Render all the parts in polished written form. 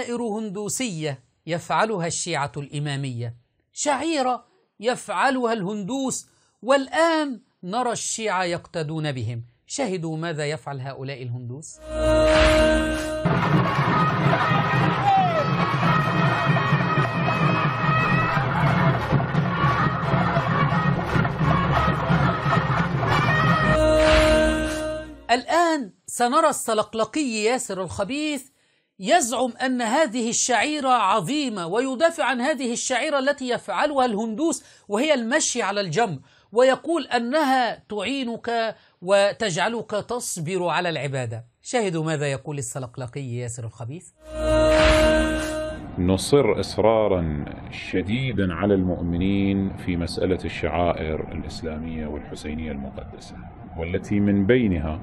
شعائر هندوسية يفعلها الشيعة الإمامية، شعيرة يفعلها الهندوس، والآن نرى الشيعة يقتدون بهم. شاهدوا ماذا يفعل هؤلاء الهندوس. الآن سنرى السلقلقي ياسر الخبيث يزعم أن هذه الشعيرة عظيمة، ويدافع عن هذه الشعيرة التي يفعلها الهندوس وهي المشي على الجمر، ويقول أنها تعينك وتجعلك تصبر على العبادة. شاهدوا ماذا يقول السلقلقي ياسر الخبيث. نصر إصرارا شديدا على المؤمنين في مسألة الشعائر الإسلامية والحسينية المقدسة، والتي من بينها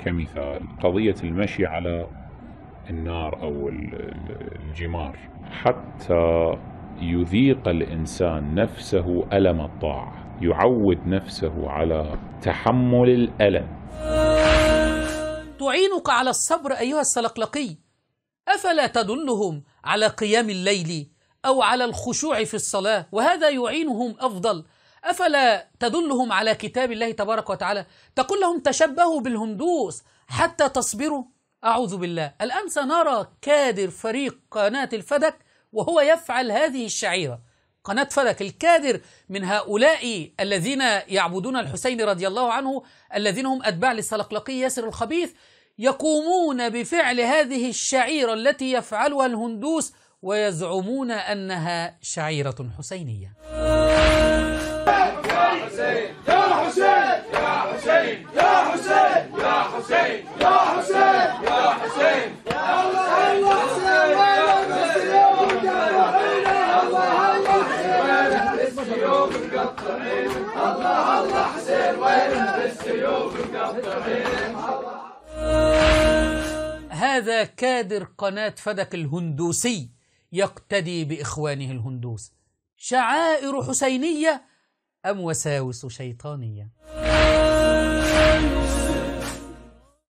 كمثال قضية المشي على النار أو الجمار، حتى يذيق الإنسان نفسه ألم الطاعة، يعود نفسه على تحمل الألم. تعينك على الصبر أيها السلقلقي، أفلا تدلهم على قيام الليل أو على الخشوع في الصلاة وهذا يعينهم أفضل؟ أفلا تدلهم على كتاب الله تبارك وتعالى؟ تقول لهم تشبهوا بالهندوس حتى تصبروا؟ أعوذ بالله. الآن سنرى كادر فريق قناة الفدك وهو يفعل هذه الشعيرة. قناة فدك الكادر من هؤلاء الذين يعبدون الحسين رضي الله عنه، الذين هم أتباع للسلقلقي ياسر الخبيث، يقومون بفعل هذه الشعيرة التي يفعلها الهندوس ويزعمون أنها شعيرة حسينية. هذا كادر قناة فدك الهندوسي يقتدي بإخوانه الهندوس. شعائر حسينية أم وساوس شيطانية؟